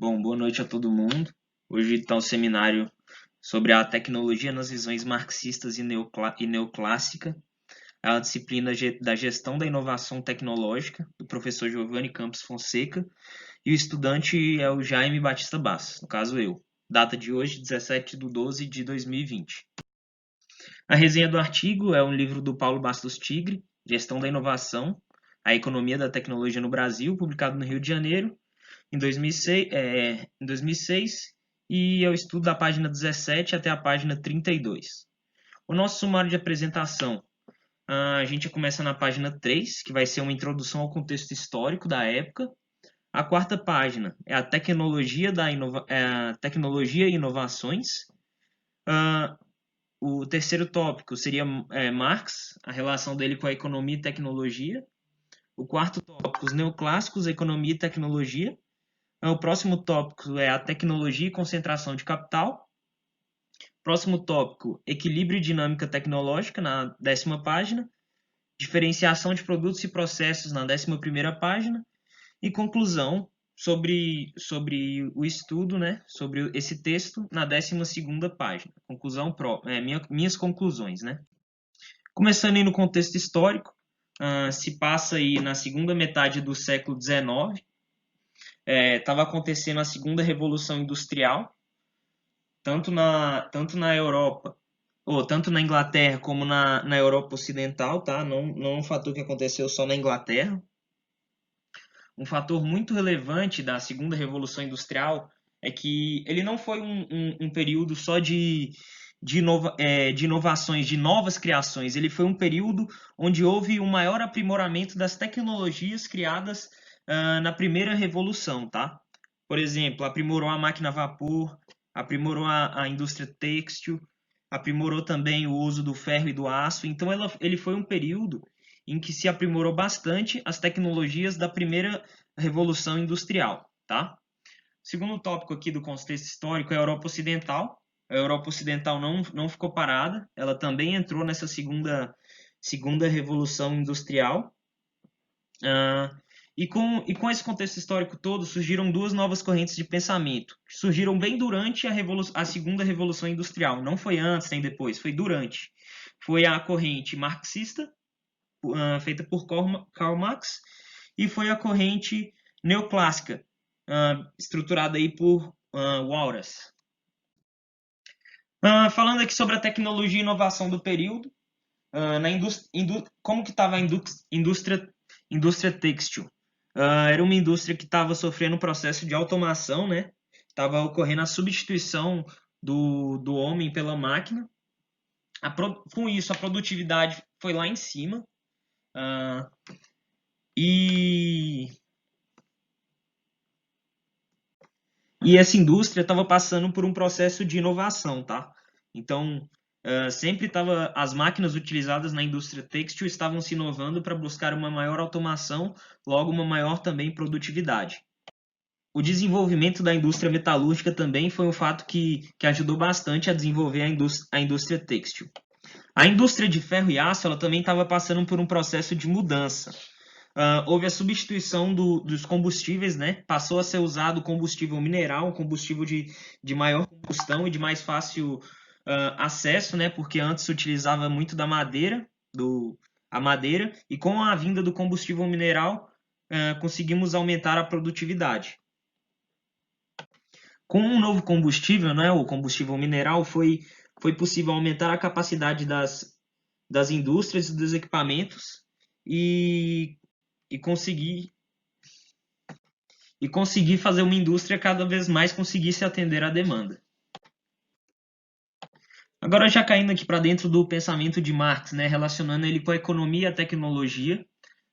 Bom, boa noite a todo mundo. Hoje está o seminário sobre a tecnologia nas visões marxistas e neoclássica, a disciplina da gestão da inovação tecnológica, do professor Giovanni Campos Fonseca, e o estudante é o Jaime Batista Bass, no caso eu. Data de hoje, 17/12/2020. A resenha do artigo é um livro do Paulo Bastos Tigre, Gestão da Inovação, a Economia da Tecnologia no Brasil, publicado no Rio de Janeiro, em 2006, e eu estudo da página 17 até a página 32. O nosso sumário de apresentação, a gente começa na página 3, que vai ser uma introdução ao contexto histórico da época. A quarta página é a tecnologia e inovações. O terceiro tópico seria Marx, a relação dele com a economia e tecnologia. O quarto tópico, os neoclássicos, economia e tecnologia. O próximo tópico é a tecnologia e concentração de capital. Próximo tópico, equilíbrio e dinâmica tecnológica, na 10ª página. Diferenciação de produtos e processos, na 11ª página. E conclusão sobre o estudo, né, sobre esse texto, na 12ª página. Minhas conclusões, né. Começando aí no contexto histórico, se passa aí na segunda metade do século XIX, estava acontecendo a segunda revolução industrial, tanto na Europa, ou tanto na Inglaterra como na Europa Ocidental, tá? Não é um fator que aconteceu só na Inglaterra. Um fator muito relevante da segunda revolução industrial é que ele não foi um período só de inovações, de novas criações. Ele foi um período onde houve um maior aprimoramento das tecnologias criadas na primeira revolução, tá? Por exemplo, aprimorou a máquina a vapor, aprimorou a indústria têxtil, aprimorou também o uso do ferro e do aço. Então, ele foi um período em que se aprimorou bastante as tecnologias da primeira revolução industrial, tá? Segundo tópico aqui do contexto histórico é a Europa Ocidental. A Europa Ocidental não ficou parada, ela também entrou nessa segunda revolução industrial. E com esse contexto histórico todo, surgiram duas novas correntes de pensamento, que surgiram bem durante a segunda revolução industrial. Não foi antes nem depois, foi durante. Foi a corrente marxista, feita por Karl Marx, e foi a corrente neoclássica, estruturada aí por Walras. Falando aqui sobre a tecnologia e inovação do período, como que estava a indústria têxtil? Era uma indústria que estava sofrendo um processo de automação, né? Estava ocorrendo a substituição do homem pela máquina. Com isso, a produtividade foi lá em cima. E essa indústria estava passando por um processo de inovação, tá? Então, as máquinas utilizadas na indústria têxtil estavam se inovando para buscar uma maior automação, logo uma maior também produtividade. O desenvolvimento da indústria metalúrgica também foi um fato que ajudou bastante a desenvolver a indústria têxtil. A indústria de ferro e aço ela também estava passando por um processo de mudança. Houve a substituição dos combustíveis, né? Passou a ser usado combustível mineral, combustível de maior combustão e de mais fácil acesso, né? Porque antes se utilizava muito da madeira, a madeira, e com a vinda do combustível mineral, conseguimos aumentar a produtividade. Com um novo combustível, né? O combustível mineral, foi possível aumentar a capacidade das indústrias e dos equipamentos e conseguir fazer uma indústria cada vez mais conseguisse atender à demanda. Agora já caindo aqui para dentro do pensamento de Marx, né, relacionando ele com a economia e a tecnologia,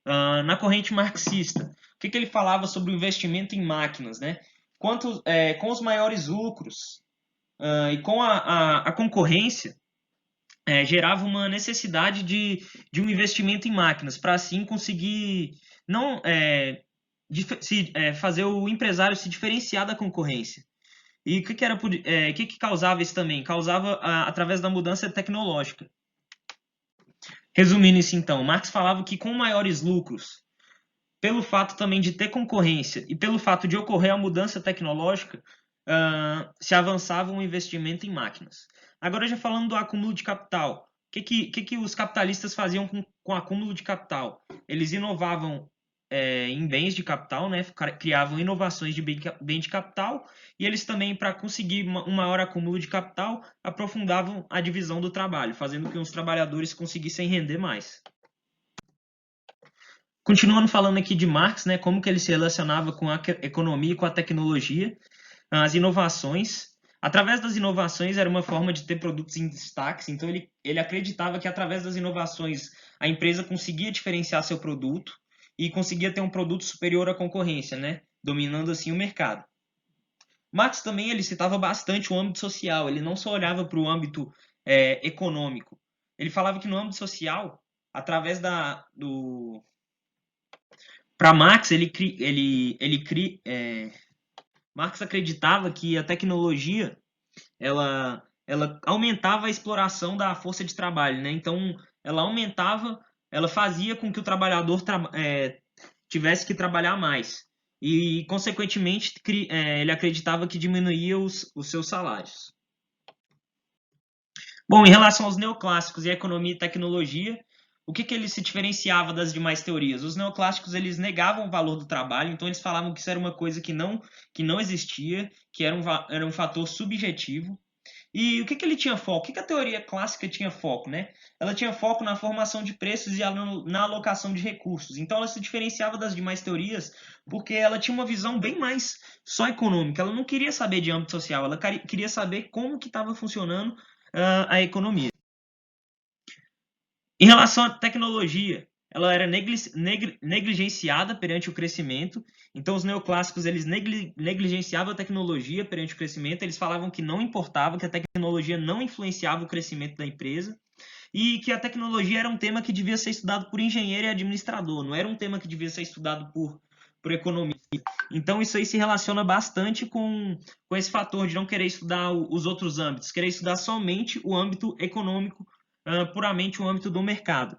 na corrente marxista, o que ele falava sobre o investimento em máquinas, né? Com os maiores lucros e com a concorrência, gerava uma necessidade de um investimento em máquinas, para assim conseguir não fazer o empresário se diferenciar da concorrência. E o que causava isso também? Causava através da mudança tecnológica. Resumindo isso então, Marx falava que com maiores lucros, pelo fato também de ter concorrência e pelo fato de ocorrer a mudança tecnológica, se avançava o investimento em máquinas. Agora, já falando do acúmulo de capital, o que os capitalistas faziam com o acúmulo de capital? Eles inovavam em bens de capital, né? Criavam inovações de bem de capital, e eles também, para conseguir um maior acúmulo de capital, aprofundavam a divisão do trabalho, fazendo com que os trabalhadores conseguissem render mais. Continuando falando aqui de Marx, né, como que ele se relacionava com a economia e com a tecnologia, as inovações. Através das inovações era uma forma de ter produtos em destaque, então ele acreditava que através das inovações a empresa conseguia diferenciar seu produto e conseguia ter um produto superior à concorrência, né, dominando assim o mercado. Marx também ele citava bastante o âmbito social, ele não só olhava para o âmbito econômico. Ele falava que no âmbito social, através do para Marx, Marx acreditava que a tecnologia ela aumentava a exploração da força de trabalho, né? Então, ela fazia com que o trabalhador tivesse que trabalhar mais. E, consequentemente, ele acreditava que diminuía os seus salários. Bom, em relação aos neoclássicos e a economia e tecnologia, o que ele se diferenciava das demais teorias? Os neoclássicos eles negavam o valor do trabalho, então eles falavam que isso era uma coisa que não existia, que era um fator subjetivo. E o que ele tinha foco? O que a teoria clássica tinha foco, né? Ela tinha foco na formação de preços e na alocação de recursos. Então ela se diferenciava das demais teorias porque ela tinha uma visão bem mais só econômica. Ela não queria saber de âmbito social, ela queria saber como que estava funcionando a economia. Em relação à tecnologia, ela era negligenciada perante o crescimento. Então, os neoclássicos eles negligenciavam a tecnologia perante o crescimento. Eles falavam que não importava, que a tecnologia não influenciava o crescimento da empresa e que a tecnologia era um tema que devia ser estudado por engenheiro e administrador, não era um tema que devia ser estudado por economia. Então, isso aí se relaciona bastante com esse fator de não querer estudar os outros âmbitos, querer estudar somente o âmbito econômico, puramente o âmbito do mercado.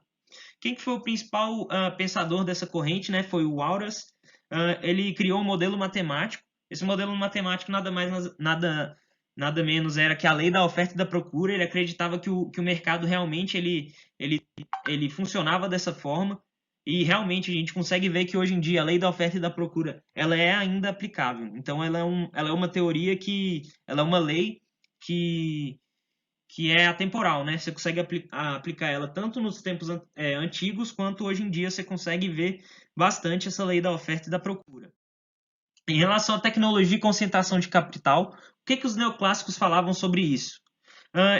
Quem que foi o principal pensador dessa corrente, né? Foi o Walras. Ele criou um modelo matemático. Esse modelo matemático nada menos era que a lei da oferta e da procura. Ele acreditava que o mercado realmente ele funcionava dessa forma. E realmente a gente consegue ver que hoje em dia a lei da oferta e da procura ela é ainda aplicável. Então ela é uma teoria ela é uma lei que é atemporal, né? Você consegue aplicar ela tanto nos tempos antigos quanto hoje em dia você consegue ver bastante essa lei da oferta e da procura. Em relação à tecnologia e concentração de capital, o que os neoclássicos falavam sobre isso?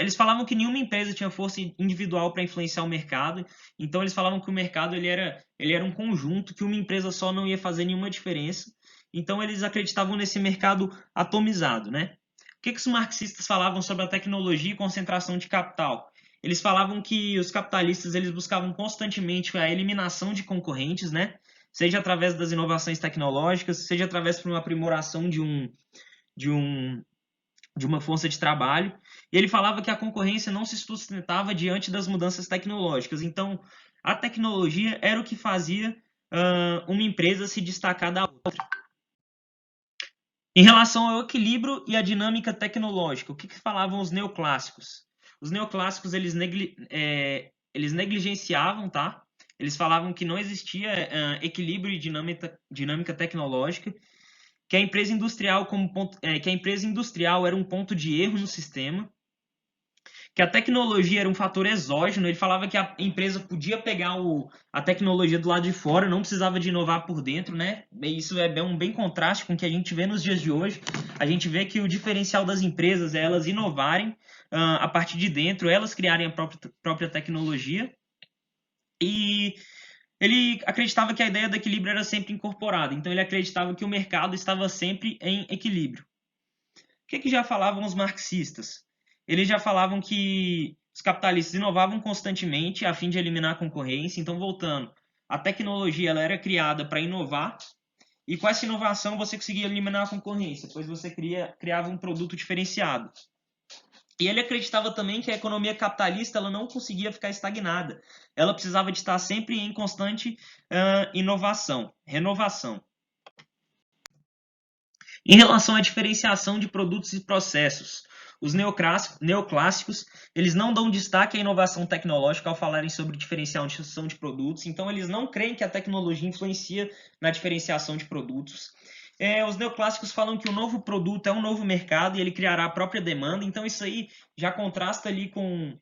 Eles falavam que nenhuma empresa tinha força individual para influenciar o mercado, então eles falavam que o mercado ele era um conjunto, que uma empresa só não ia fazer nenhuma diferença, então eles acreditavam nesse mercado atomizado, né? O que os marxistas falavam sobre a tecnologia e concentração de capital? Eles falavam que os capitalistas eles buscavam constantemente a eliminação de concorrentes, né? Seja através das inovações tecnológicas, seja através de uma aprimoração de uma força de trabalho. E ele falava que a concorrência não se sustentava diante das mudanças tecnológicas. Então, a tecnologia era o que fazia uma empresa se destacar da outra. Em relação ao equilíbrio e à dinâmica tecnológica, o que falavam os neoclássicos? Os neoclássicos eles negligenciavam, tá? Eles falavam que não existia equilíbrio e dinâmica tecnológica, que a empresa industrial era um ponto de erro no sistema, que a tecnologia era um fator exógeno. Ele falava que a empresa podia pegar a tecnologia do lado de fora, não precisava de inovar por dentro, né? E isso é bem contraste com o que a gente vê nos dias de hoje. A gente vê que o diferencial das empresas é elas inovarem a partir de dentro, elas criarem a própria tecnologia. E ele acreditava que a ideia do equilíbrio era sempre incorporada, então ele acreditava que o mercado estava sempre em equilíbrio. O que já falavam os marxistas? Eles já falavam que os capitalistas inovavam constantemente a fim de eliminar a concorrência. Então, voltando, a tecnologia ela era criada para inovar, e com essa inovação você conseguia eliminar a concorrência, pois você criava um produto diferenciado. E ele acreditava também que a economia capitalista ela não conseguia ficar estagnada. Ela precisava de estar sempre em constante inovação, renovação. Em relação à diferenciação de produtos e processos, os neoclássicos eles não dão destaque à inovação tecnológica ao falarem sobre diferenciação de produtos, então eles não creem que a tecnologia influencia na diferenciação de produtos. Os neoclássicos falam que o novo produto é um novo mercado e ele criará a própria demanda, então isso aí já contrasta ali com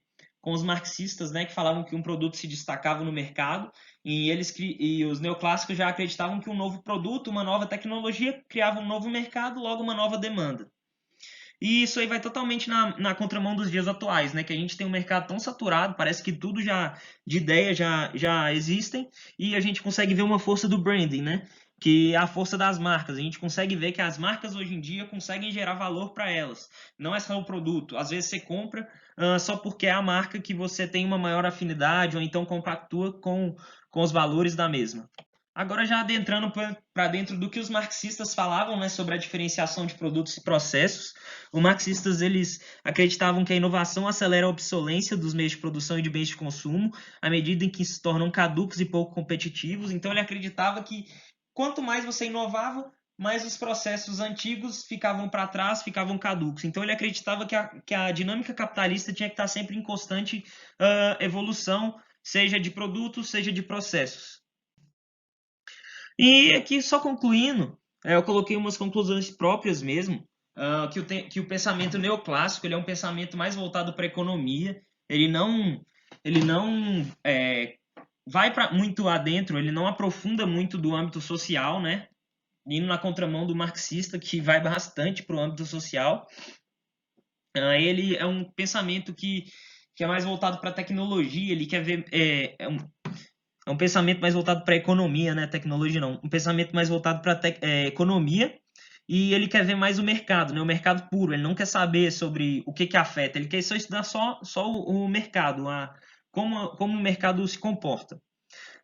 os marxistas, né, que falavam que um produto se destacava no mercado e os neoclássicos já acreditavam que um novo produto, uma nova tecnologia criava um novo mercado, logo uma nova demanda. E isso aí vai totalmente na contramão dos dias atuais, né? Que a gente tem um mercado tão saturado, parece que tudo de ideias já existem, e a gente consegue ver uma força do branding, né? Que é a força das marcas. A gente consegue ver que as marcas hoje em dia conseguem gerar valor para elas. Não é só o produto. Às vezes você compra só porque é a marca que você tem uma maior afinidade, ou então compactua com os valores da mesma. Agora já adentrando para dentro do que os marxistas falavam, né, sobre a diferenciação de produtos e processos, os marxistas eles acreditavam que a inovação acelera a obsolência dos meios de produção e de bens de consumo à medida em que se tornam caducos e pouco competitivos. Então ele acreditava que quanto mais você inovava, mais os processos antigos ficavam para trás, ficavam caducos. Então ele acreditava que a dinâmica capitalista tinha que estar sempre em constante evolução, seja de produtos, seja de processos. E aqui, só concluindo, eu coloquei umas conclusões próprias mesmo, que o pensamento neoclássico ele é um pensamento mais voltado para a economia, ele não vai para muito adentro, ele não aprofunda muito do âmbito social, né? Indo na contramão do marxista, que vai bastante para o âmbito social. Ele é um pensamento que é mais voltado para a tecnologia, ele quer ver. É um pensamento mais voltado para a economia, né? Tecnologia não. Um pensamento mais voltado para a economia e ele quer ver mais o mercado, né? O mercado puro. Ele não quer saber sobre o que afeta. Ele quer só estudar só o mercado, como o mercado se comporta.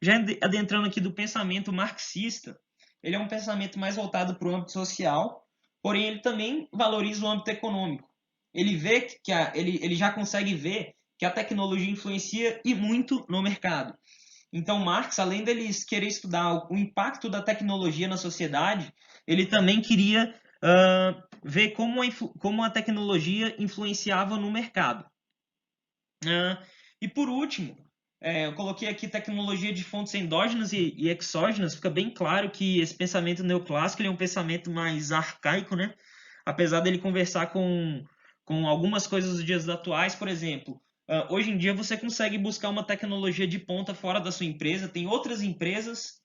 Já adentrando aqui do pensamento marxista, ele é um pensamento mais voltado para o âmbito social, porém ele também valoriza o âmbito econômico. Ele vê ele já consegue ver que a tecnologia influencia e muito no mercado. Então, Marx, além deles querer estudar o impacto da tecnologia na sociedade, ele também queria ver como a tecnologia influenciava no mercado. E por último, eu coloquei aqui tecnologia de fontes endógenas e exógenas. Fica bem claro que esse pensamento neoclássico ele é um pensamento mais arcaico, né? Apesar dele conversar com algumas coisas dos dias atuais, por exemplo, hoje em dia você consegue buscar uma tecnologia de ponta fora da sua empresa, tem outras empresas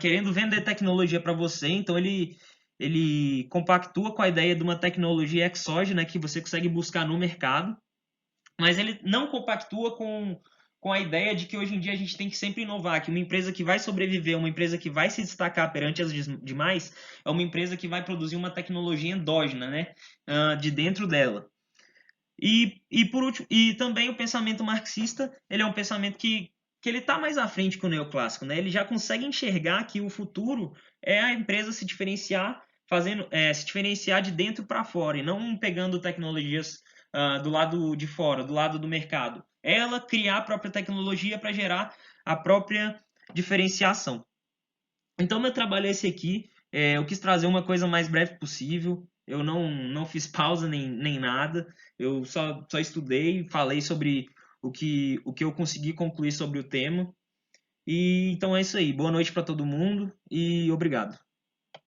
querendo vender tecnologia para você, então ele compactua com a ideia de uma tecnologia exógena que você consegue buscar no mercado, mas ele não compactua com a ideia de que hoje em dia a gente tem que sempre inovar, que uma empresa que vai sobreviver, uma empresa que vai se destacar perante as demais, é uma empresa que vai produzir uma tecnologia endógena, né, de dentro dela. E por último, e também o pensamento marxista, ele é um pensamento que ele está mais à frente que o neoclássico, né? Ele já consegue enxergar que o futuro é a empresa se diferenciar, se diferenciar de dentro para fora, e não pegando tecnologias do lado de fora, do lado do mercado. Ela criar a própria tecnologia para gerar a própria diferenciação. Então, meu trabalho é esse aqui. Eu quis trazer uma coisa mais breve possível. Eu não fiz pausa nem nada. Eu só estudei, falei sobre o que eu consegui concluir sobre o tema. E então é isso aí. Boa noite para todo mundo e obrigado.